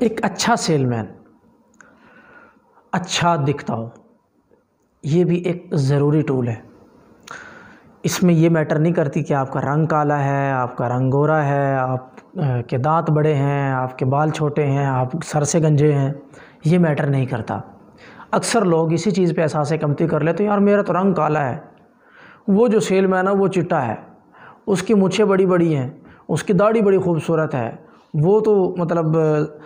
एक अच्छा सेलमैन अच्छा दिखता हो, ये भी एक ज़रूरी टूल है। इसमें ये मैटर नहीं करती कि आपका रंग काला है, आपका रंग गोरा है, आप के दांत बड़े हैं, आपके बाल छोटे हैं, आप सर से गंजे हैं, ये मैटर नहीं करता। अक्सर लोग इसी चीज़ पे एहसास कमती कर लेते हैं, यार मेरा तो रंग काला है, वो जो सेलमैन है वो चिट्टा है, उसकी मूंछें बड़ी बड़ी हैं, उसकी दाढ़ी बड़ी खूबसूरत है, वो तो मतलब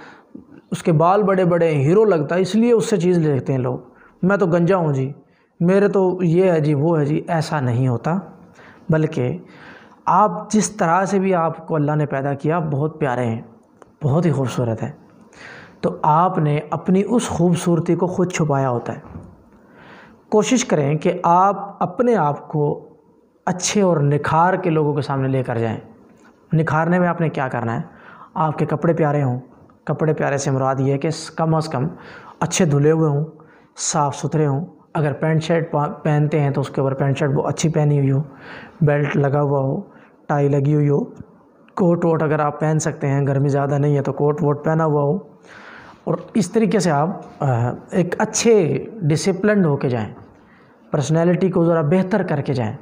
उसके बाल बड़े बड़े हीरो लगता है, इसलिए उससे चीज़ लेते हैं लोग। मैं तो गंजा हूँ जी, मेरे तो ये है जी, वो है जी। ऐसा नहीं होता, बल्कि आप जिस तरह से भी आपको अल्लाह ने पैदा किया बहुत प्यारे हैं, बहुत ही खूबसूरत है। तो आपने अपनी उस खूबसूरती को खुद छुपाया होता है। कोशिश करें कि आप अपने आप को अच्छे और निखार के लोगों के सामने लेकर जाएं। निखारने में आपने क्या करना है, आपके कपड़े प्यारे हों। कपड़े प्यारे से मुराद ये है कि कम से कम अच्छे धुले हुए हों, साफ़ सुथरे हों। अगर पैंट शर्ट पहनते हैं तो उसके ऊपर पैंट शर्ट वो अच्छी पहनी हुई हो, बेल्ट लगा हुआ हो, टाई लगी हुई हो, कोट वोट अगर आप पहन सकते हैं, गर्मी ज़्यादा नहीं है तो कोट वोट पहना हुआ हो। और इस तरीके से आप एक अच्छे डिसिप्लिन्ड होके जाएं, पर्सनैलिटी को ज़रा बेहतर करके जाएं,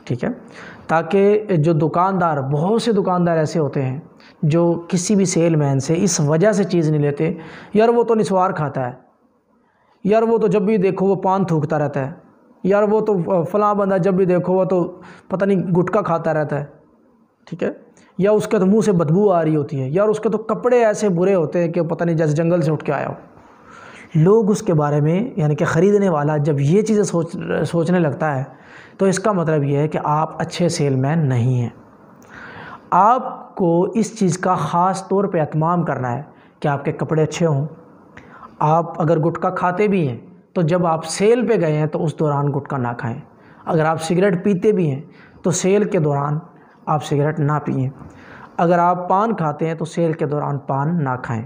ठीक है। ताकि जो दुकानदार, बहुत से दुकानदार ऐसे होते हैं जो किसी भी सेलमैन से इस वजह से चीज़ नहीं लेते, यार वो तो निस्वार खाता है, यार वो तो जब भी देखो वो पान थूकता रहता है, यार वो तो फलां बंदा जब भी देखो वो तो पता नहीं गुटखा खाता रहता है, ठीक है। या उसके तो मुंह से बदबू आ रही होती है, यार उसके तो कपड़े ऐसे बुरे होते हैं कि पता नहीं जैसे जंगल से उठ के आया हो। लोग उसके बारे में, यानी कि ख़रीदने वाला जब ये चीज़ें सोचने लगता है तो इसका मतलब ये है कि आप अच्छे सेलमैन नहीं हैं। आपको इस चीज़ का ख़ास तौर पे एहतमाम करना है कि आपके कपड़े अच्छे हों। आप अगर गुटखा खाते भी हैं तो जब आप सेल पे गए हैं तो उस दौरान गुटखा ना खाएं। अगर आप सिगरेट पीते भी हैं तो सेल के दौरान आप सिगरेट ना पिएं। अगर आप पान खाते हैं तो सेल के दौरान पान ना खाएं,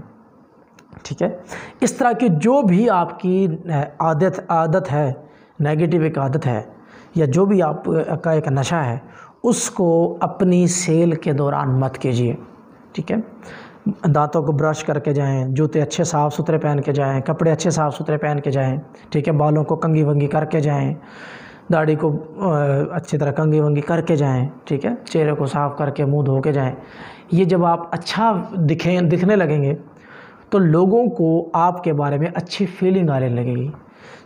ठीक है। इस तरह की जो भी आपकी आदत है, नेगेटिव एक आदत है, या जो भी आपका एक नशा है, उसको अपनी सेल के दौरान मत कीजिए, ठीक है। दांतों को ब्रश करके जाएं, जूते अच्छे साफ़ सुथरे पहन के जाएं, कपड़े अच्छे साफ़ सुथरे पहन के जाएं, ठीक है। बालों को कंघी वंगी करके जाएं, दाढ़ी को अच्छी तरह कंघी वंगी करके जाएं, ठीक है। चेहरे को साफ़ करके मुंह धो के जाएं। ये जब आप अच्छा दिखने लगेंगे तो लोगों को आपके बारे में अच्छी फीलिंग आने लगेगी।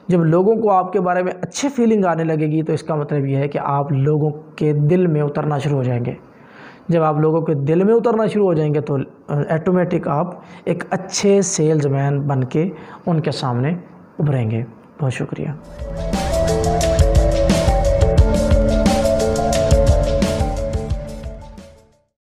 जब लोगों को आपके बारे में अच्छी फीलिंग आने लगेगी तो इसका मतलब ये है कि आप लोगों के दिल में उतरना शुरू हो जाएंगे। जब आप लोगों के दिल में उतरना शुरू हो जाएंगे तो ऑटोमेटिक आप एक अच्छे सेल्समैन बन के उनके सामने उभरेंगे। बहुत शुक्रिया।